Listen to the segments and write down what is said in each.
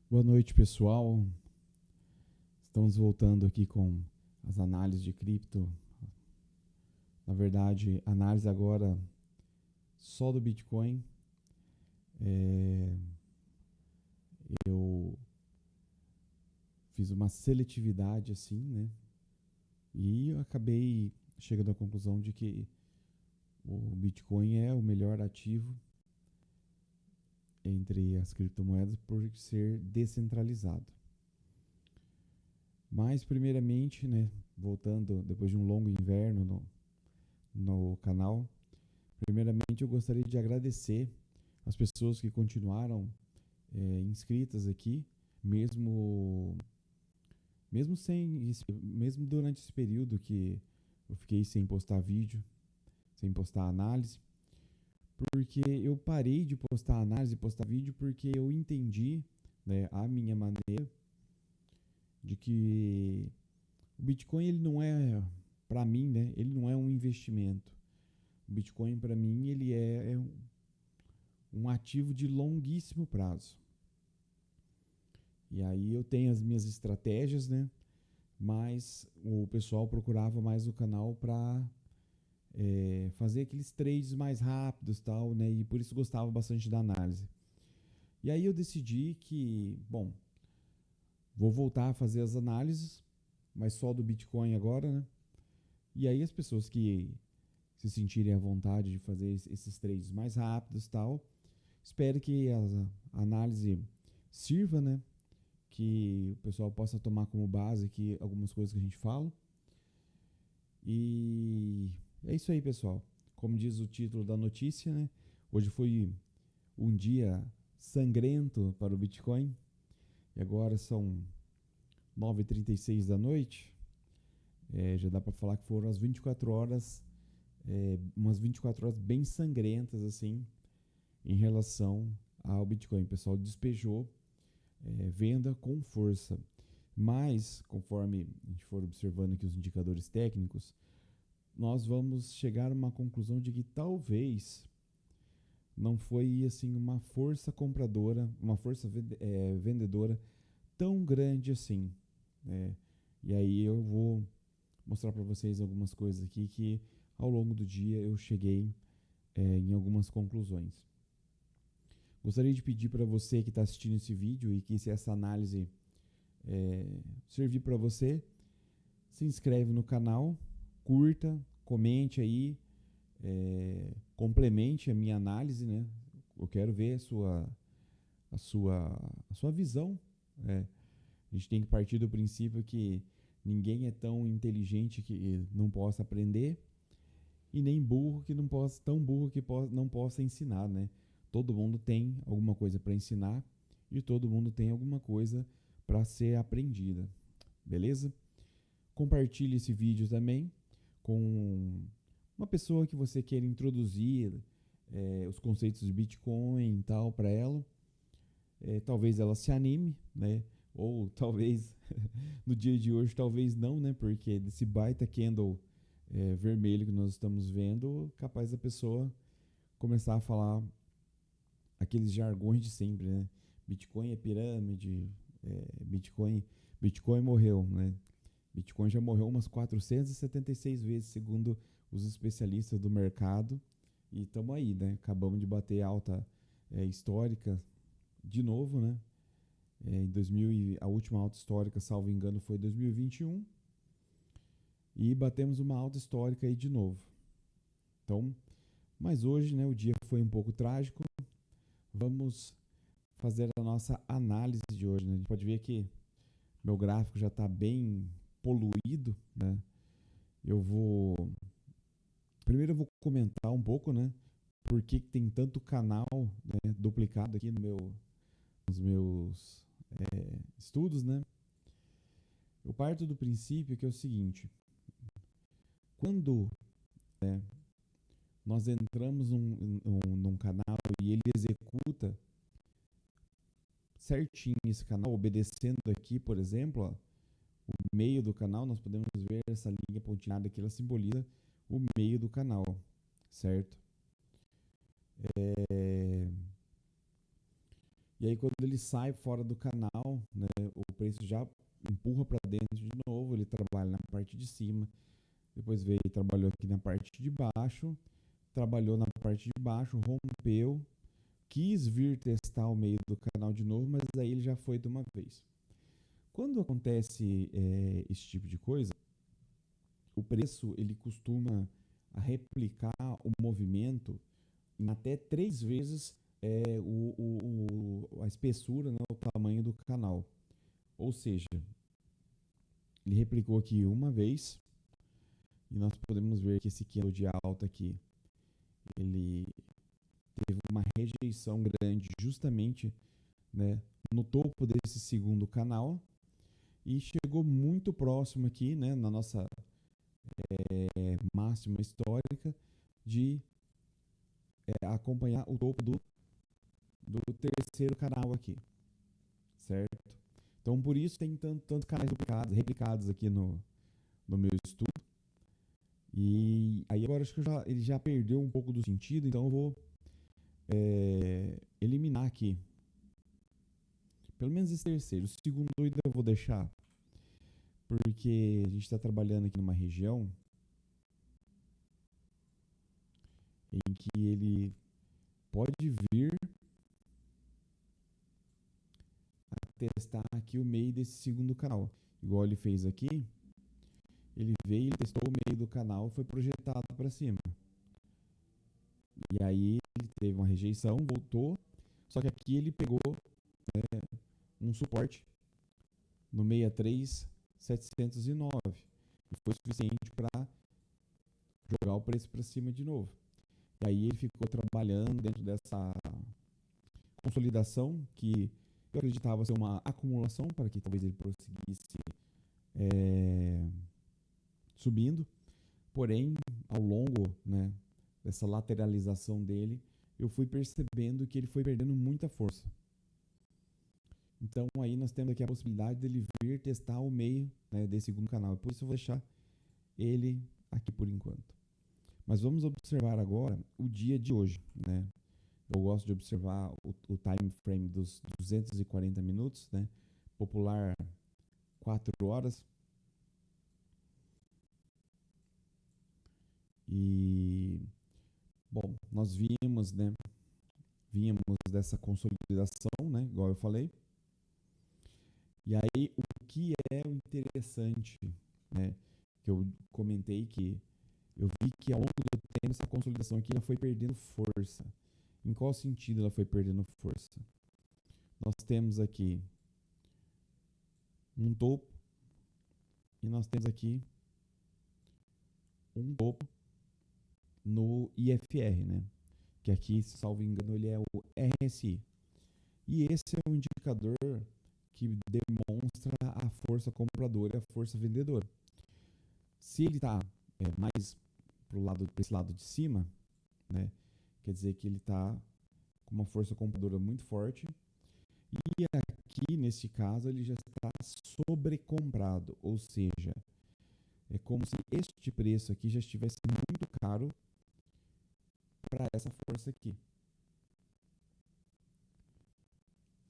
Boa noite, pessoal. Estamos voltando aqui com as análises de cripto. Na verdade, análise agora só do Bitcoin. Eu fiz uma seletividade assim, né? E eu acabei chegando à conclusão de que o Bitcoin é o melhor ativo entre as criptomoedas por ser descentralizado. Mas, primeiramente, né, voltando depois de um longo inverno no canal, primeiramente eu gostaria de agradecer as pessoas que continuaram inscritas aqui, mesmo mesmo durante esse período que eu fiquei sem postar vídeo, sem postar análise, porque eu parei de postar análise e postar vídeo porque eu entendi, né, a minha maneira de que o Bitcoin ele não é para mim, né, ele não é um investimento. O Bitcoin para mim ele é um ativo de longuíssimo prazo. E aí eu tenho as minhas estratégias, né? Mas o pessoal procurava mais o canal para fazer aqueles trades mais rápidos, tal, né? E por isso gostava bastante da análise. E aí eu decidi que, bom, vou voltar a fazer as análises, mas só do Bitcoin agora, né? E aí as pessoas que se sentirem à vontade de fazer esses trades mais rápidos, tal, espero que a análise sirva, né? Que o pessoal possa tomar como base aqui algumas coisas que a gente fala. E é isso aí, pessoal. Como diz o título da notícia, né? Hoje foi um dia sangrento para o Bitcoin. E agora são 9h36 da noite. Já dá para falar que foram as 24 horas, umas 24 horas bem sangrentas, assim, em relação ao Bitcoin. O pessoal despejou venda com força. Mas, conforme a gente for observando aqui os indicadores técnicos, nós vamos chegar a uma conclusão de que talvez não foi assim uma força compradora, uma força vendedora tão grande assim. Né? E aí eu vou mostrar para vocês algumas coisas aqui que ao longo do dia eu cheguei em algumas conclusões. Gostaria de pedir para você que está assistindo esse vídeo e que se essa análise servir para você, se inscreve no canal, curta, comente aí, complemente a minha análise, né? Eu quero ver a sua, a sua visão. Né? A gente tem que partir do princípio que ninguém é tão inteligente que não possa aprender e nem burro que não possa, tão burro que não possa ensinar, né? Todo mundo tem alguma coisa para ensinar e todo mundo tem alguma coisa para ser aprendida, beleza? Compartilhe esse vídeo também com uma pessoa que você queira introduzir os conceitos de Bitcoin e tal para ela. Talvez ela se anime, né? Ou talvez no dia de hoje, talvez não, né? Porque desse baita candle vermelho que nós estamos vendo, capaz da pessoa começar a falar aqueles jargões de sempre, né? Bitcoin é pirâmide, Bitcoin morreu, né? Bitcoin já morreu umas 476 vezes, segundo os especialistas do mercado. E estamos aí, né? Acabamos de bater alta histórica de novo, né? A última alta histórica, salvo engano, foi 2021. E batemos uma alta histórica aí de novo. Então, mas hoje, né, o dia foi um pouco trágico. Vamos fazer a nossa análise de hoje, né? A gente pode ver que meu gráfico já está bem poluído, né? Primeiro eu vou comentar um pouco, né? Por que tem tanto canal, né, duplicado aqui nos meus estudos, né? Eu parto do princípio que é o seguinte: quando nós entramos num canal e ele executa certinho esse canal, obedecendo aqui, por exemplo, ó, o meio do canal, nós podemos ver essa linha pontilhada que ela simboliza o meio do canal, certo? E aí quando ele sai fora do canal, né, o preço já empurra para dentro de novo, ele trabalha na parte de cima, depois veio e trabalhou aqui na parte de baixo, trabalhou na parte de baixo, rompeu, quis vir testar o meio do canal de novo, mas aí ele já foi de uma vez. Quando acontece esse tipo de coisa, o preço ele costuma replicar o movimento em até 3 vezes a espessura, né, o tamanho do canal. Ou seja, ele replicou aqui uma vez e nós podemos ver que esse candle de alta aqui, ele teve uma rejeição grande justamente, né, no topo desse segundo canal e chegou muito próximo aqui, né, na nossa máxima histórica de acompanhar o topo do terceiro canal aqui, certo? Então, por isso tem tanto canais replicados aqui no meu estudo. E aí agora acho que ele já perdeu um pouco do sentido, então eu vou eliminar aqui. Pelo menos esse terceiro. O segundo ainda eu vou deixar, porque a gente está trabalhando aqui numa região em que ele pode vir a testar aqui o meio desse segundo canal. Igual ele fez aqui, ele veio, ele testou o meio do canal, foi projetado para cima. E aí ele teve uma rejeição, voltou, só que aqui ele pegou um suporte no 63.709 e foi suficiente para jogar o preço para cima de novo. E aí ele ficou trabalhando dentro dessa consolidação que eu acreditava ser uma acumulação para que talvez ele prosseguisse subindo. Porém, ao longo, né, dessa lateralização dele, eu fui percebendo que ele foi perdendo muita força. Então aí nós temos aqui a possibilidade dele vir testar o meio, né, desse segundo canal. Por isso eu vou deixar ele aqui por enquanto. Mas vamos observar agora o dia de hoje, né? Eu gosto de observar o time frame dos 240 minutos, né? Popular 4 horas. E bom, nós vimos, né? Vínhamos dessa consolidação, né? Igual eu falei. E aí o que é o interessante, né? Que eu comentei que eu vi que ao longo do tempo essa consolidação aqui ela foi perdendo força. Em qual sentido ela foi perdendo força? Nós temos aqui um topo e nós temos aqui um topo no IFR, né? Que aqui, salvo engano, ele é o RSI. E esse é um indicador que demonstra a força compradora e a força vendedora. Se ele está mais para esse lado de cima, né? Quer dizer que ele está com uma força compradora muito forte. E aqui, nesse caso, ele já está sobrecomprado, ou seja, é como se este preço aqui já estivesse muito caro para essa força aqui.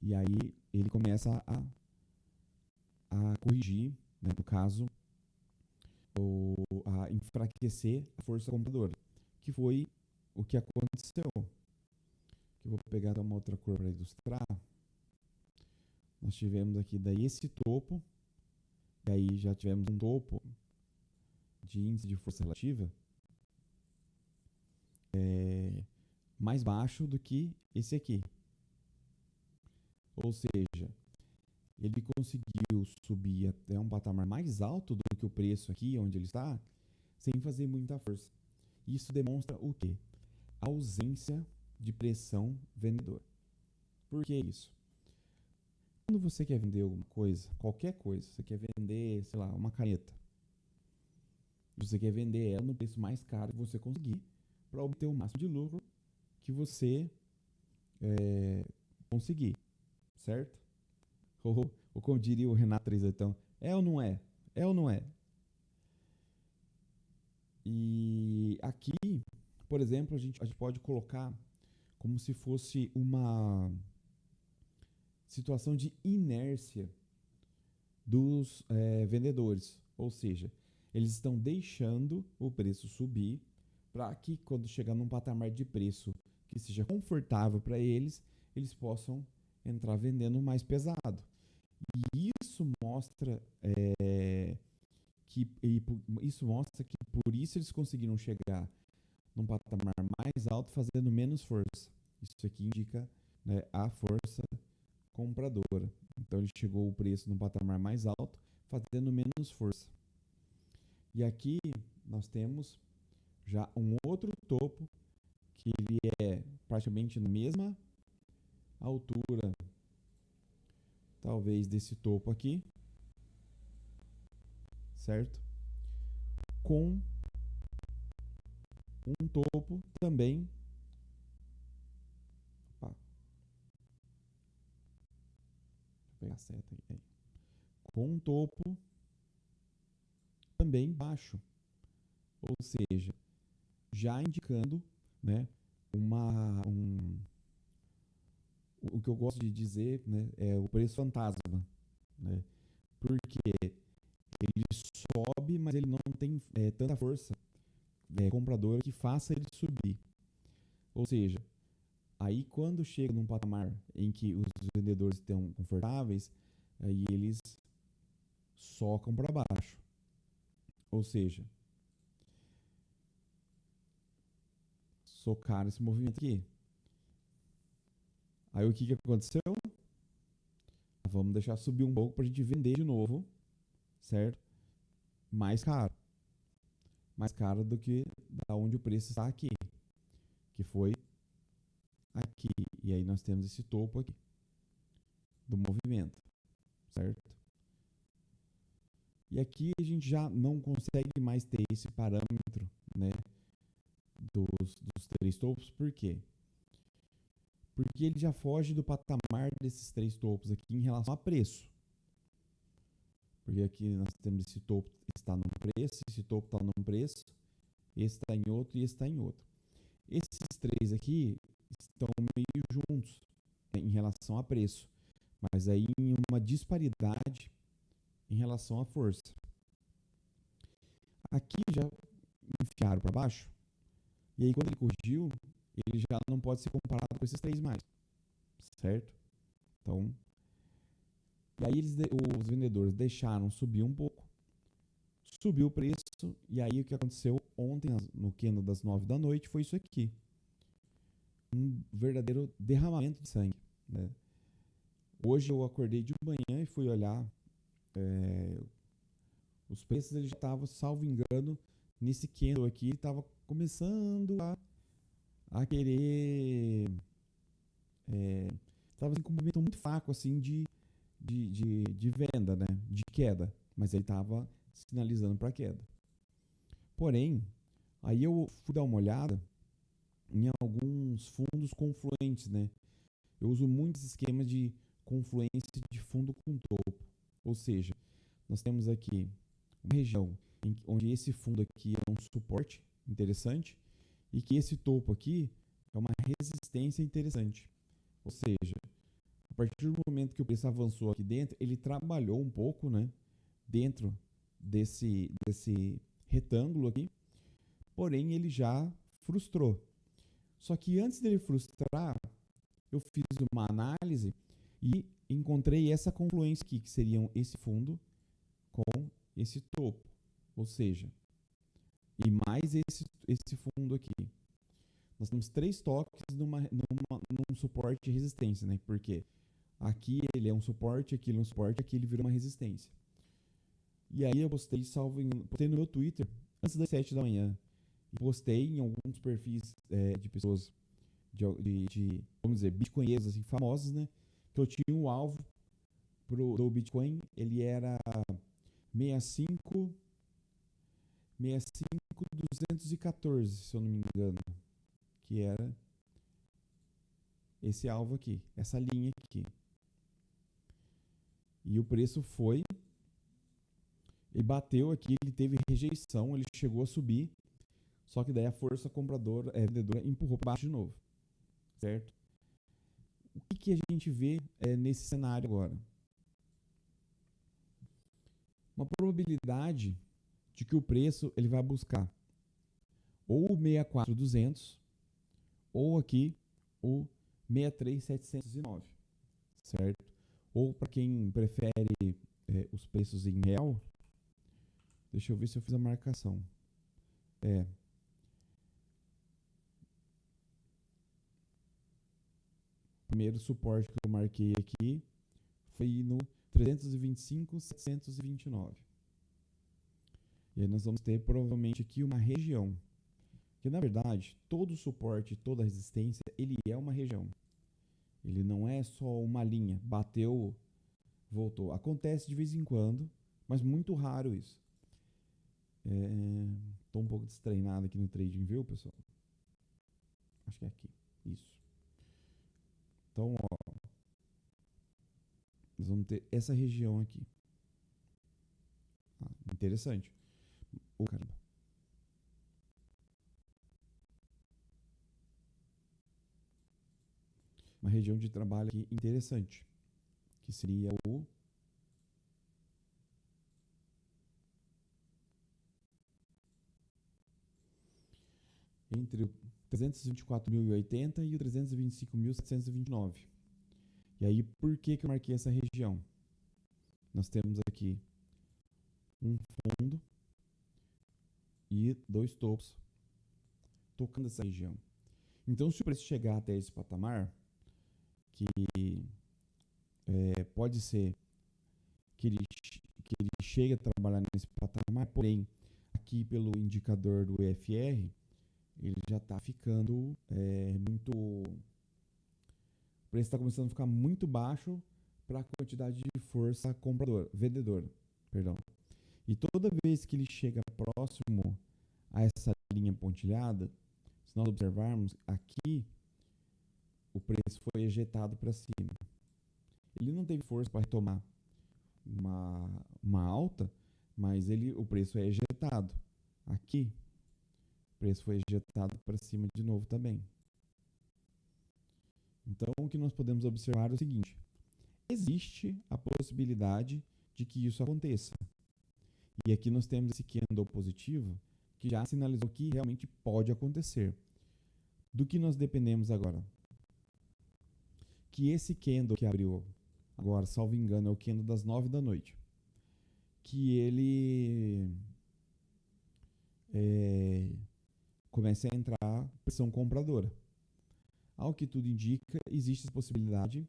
E aí ele começa a corrigir, né, no caso, a enfraquecer a força compradora, que foi o que aconteceu. Eu vou pegar uma outra cor para ilustrar. Nós tivemos aqui daí esse topo, e aí já tivemos um topo de índice de força relativa mais baixo do que esse aqui. Ou seja, ele conseguiu subir até um patamar mais alto do que o preço aqui, onde ele está, sem fazer muita força. Isso demonstra o quê? A ausência de pressão vendedora. Por que isso? Quando você quer vender alguma coisa, qualquer coisa, você quer vender, sei lá, uma caneta, você quer vender ela no preço mais caro que você conseguir para obter o máximo de lucro que você conseguir, certo? Ou como diria o Renato Trezetão, é ou não é? É ou não é? E aqui, por exemplo, a gente pode colocar como se fosse situação de inércia dos vendedores. Ou seja, eles estão deixando o preço subir para que quando chegar num patamar de preço que seja confortável para eles, eles possam entrar vendendo mais pesado. E isso mostra isso mostra que por isso eles conseguiram chegar num patamar mais alto fazendo menos força. Isso aqui indica, né, a força compradora. Então ele chegou o preço num patamar mais alto fazendo menos força. E aqui nós temos já um outro topo que ele é praticamente na mesma altura, talvez desse topo aqui, certo? Com um topo também. Opa, deixa eu pegar a seta aí. Com um topo também baixo, ou seja, já indicando, né, o que eu gosto de dizer, né, é o preço fantasma, né? Porque ele sobe, mas ele não tem tanta força compradora que faça ele subir. Ou seja, aí quando chega num patamar em que os vendedores estão confortáveis, aí eles socam para baixo. Ou seja, socaram esse movimento aqui. Aí o que aconteceu? Vamos deixar subir um pouco para a gente vender de novo, certo? Mais caro. Mais caro do que da onde o preço está aqui, que foi aqui. E aí nós temos esse topo aqui do movimento, certo? E aqui a gente já não consegue mais ter esse parâmetro, né, dos três topos. Por quê? Porque ele já foge do patamar desses três topos aqui em relação a preço. Porque aqui nós temos esse topo que está num preço, esse topo está num preço, esse está em outro e esse está em outro. Esses três aqui estão meio juntos, né, em relação a preço, mas aí em uma disparidade em relação à força. Aqui já enfiaram para baixo, e aí quando ele corrigiu, ele já não pode ser comparado com esses três mais, certo? Então, e aí os vendedores deixaram subir um pouco, subiu o preço, e aí o que aconteceu ontem, no candle das 9 da noite, foi isso aqui. Um verdadeiro derramamento de sangue, né? Hoje eu acordei de manhã e fui olhar os preços, ele já estava, salvo engano, nesse candle aqui, estava começando a querer... Estava assim, com um movimento muito fraco assim, de venda, né? De queda, mas ele estava sinalizando para queda. Porém, aí eu fui dar uma olhada em alguns fundos confluentes, né? Eu uso muitos esquemas de confluência de fundo com topo. Ou seja, nós temos aqui uma região onde esse fundo aqui é um suporte interessante e que esse topo aqui é uma resistência interessante. Ou seja, a partir do momento que o preço avançou aqui dentro, ele trabalhou um pouco, né, dentro desse retângulo aqui, porém ele já frustrou. Só que antes dele frustrar, eu fiz uma análise e encontrei essa confluência aqui, que seriam esse fundo com esse topo. Ou seja, e mais esse fundo aqui. Nós temos três toques num suporte de resistência, né? Porque aqui ele é um suporte, aqui ele é um suporte, aqui ele virou uma resistência. E aí eu postei no meu Twitter antes das 7 da manhã. E postei em alguns perfis de pessoas vamos dizer, bitcoinheiros assim, famosos, né? Que eu tinha um alvo do Bitcoin, ele era 65.214, se eu não me engano, que era esse alvo aqui, essa linha aqui. E o preço foi, ele bateu aqui, ele teve rejeição, ele chegou a subir, só que daí a força vendedora empurrou para baixo de novo, certo? o que a gente vê nesse cenário agora? Uma probabilidade de que o preço ele vai buscar ou o 64.200 ou aqui o 63.709, certo? Ou para quem prefere os preços em real, deixa eu ver se eu fiz a marcação. Primeiro suporte que eu marquei aqui foi no 325.729. E aí nós vamos ter provavelmente aqui uma região. Que na verdade, todo suporte, toda resistência, ele é uma região. Ele não é só uma linha, bateu, voltou. Acontece de vez em quando, mas muito raro isso. Estou um pouco destreinado aqui no trading, viu, pessoal? Acho que é aqui. Isso. Então, ó, nós vamos ter essa região aqui. Interessante. Caramba. Uma região de trabalho aqui interessante, que seria o entre o 324.080 e o 325.729. E aí, por que eu marquei essa região? Nós temos aqui um fundo e dois topos tocando essa região. Então, se o preço chegar até esse patamar, que pode ser que ele chegue a trabalhar nesse patamar, porém, aqui pelo indicador do EFR, ele já está ficando muito... O preço está começando a ficar muito baixo para a quantidade de força vendedora. Perdão. E toda vez que ele chega próximo a essa linha pontilhada, se nós observarmos aqui, o preço foi ejetado para cima. Ele não teve força para retomar uma alta, mas o preço é ejetado. Aqui, o preço foi ejetado para cima de novo também. Então, o que nós podemos observar é o seguinte: existe a possibilidade de que isso aconteça. E aqui nós temos esse candle positivo que já sinalizou que realmente pode acontecer. Do que nós dependemos agora? Que esse candle que abriu agora, salvo engano, é o candle das 9 da noite. Que ele comece a entrar pressão compradora. Ao que tudo indica, existe a possibilidade,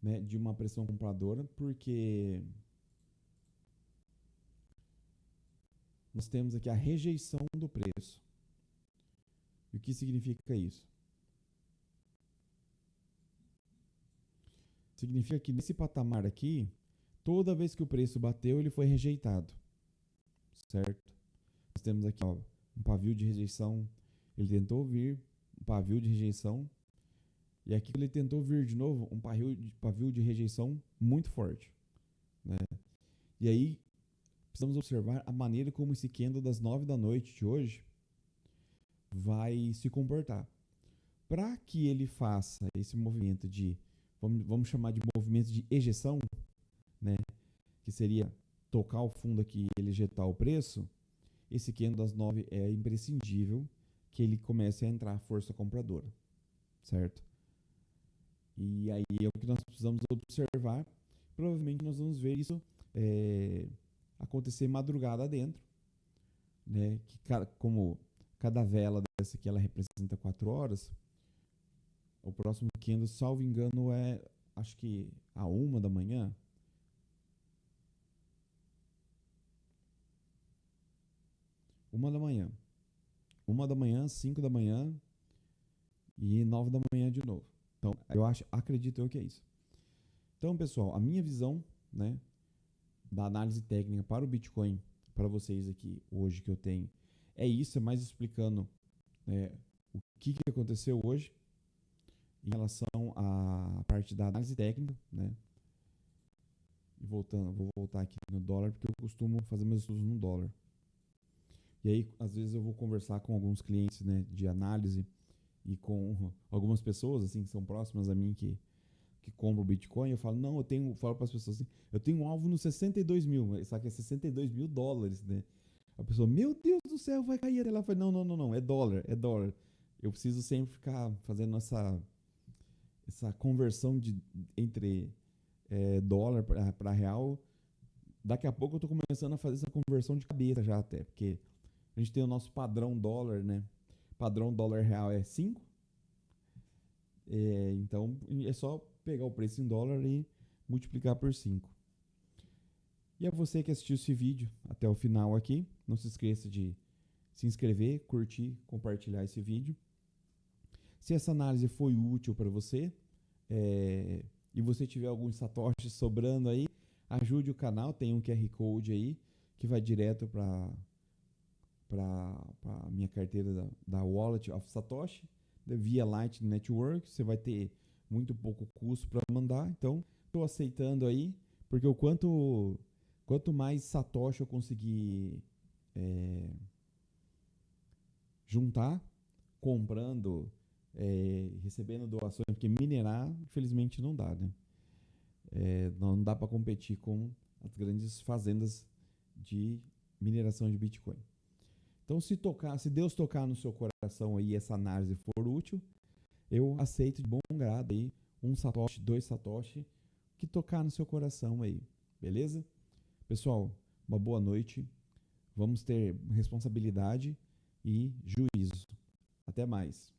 né, de uma pressão compradora, porque nós temos aqui a rejeição do preço. E o que significa isso? Significa que nesse patamar aqui, toda vez que o preço bateu, ele foi rejeitado. Certo? Nós temos aqui, ó, um pavio de rejeição. Ele tentou vir, um pavio de rejeição. E aqui ele tentou vir de novo, um pavio de rejeição muito forte. Né? E aí, precisamos observar a maneira como esse candle das 9 da noite de hoje vai se comportar. Para que ele faça esse movimento de, vamos chamar de movimento de ejeção, né? Que seria tocar o fundo aqui e ele ejetar o preço, esse candle das 9 é imprescindível que ele comece a entrar a força compradora, certo? E aí é o que nós precisamos observar. Provavelmente nós vamos ver isso acontecer madrugada dentro, né? Que como cada vela dessa aqui ela representa 4 horas, o próximo candle, salvo engano, acho que a 1 da manhã. Uma da manhã, 5 da manhã e 9 da manhã de novo. Então, acredito eu que é isso. Então, pessoal, a minha visão, né, da análise técnica para o Bitcoin, para vocês aqui hoje que eu tenho, é isso, é mais explicando o que aconteceu hoje em relação à parte da análise técnica, né? E vou voltar aqui no dólar, porque eu costumo fazer meus estudos no dólar. E aí, às vezes, eu vou conversar com alguns clientes, né, de análise e com algumas pessoas assim que são próximas a mim que que compram o Bitcoin, eu falo, não, falo para as pessoas assim, eu tenho um alvo nos 62 mil, só que é 62 mil dólares, né? A pessoa, meu Deus do céu, vai cair. Ela fala, não, não, não, não, é dólar, é dólar. Eu preciso sempre ficar fazendo essa conversão entre dólar para real. Daqui a pouco eu tô começando a fazer essa conversão de cabeça já até, porque a gente tem o nosso padrão dólar, né? Padrão dólar real é 5. Então é só pegar o preço em dólar e multiplicar por 5. E a você que assistiu esse vídeo até o final aqui, não se esqueça de se inscrever, curtir, compartilhar esse vídeo. Se essa análise foi útil para você e você tiver alguns satoshis sobrando aí, ajude o canal, tem um QR Code aí que vai direto para a minha carteira da Wallet of Satoshi, via Lightning Network. Você vai ter muito pouco custo para mandar, então estou aceitando aí, porque quanto mais Satoshi eu conseguir juntar, comprando, recebendo doações, porque minerar, infelizmente, não dá, né? Não dá para competir com as grandes fazendas de mineração de Bitcoin. Então, se Deus tocar no seu coração aí, essa análise for útil, eu aceito de bom grado aí 1 satoshi, 2 satoshi, que tocar no seu coração aí, beleza? Pessoal, uma boa noite. Vamos ter responsabilidade e juízo. Até mais.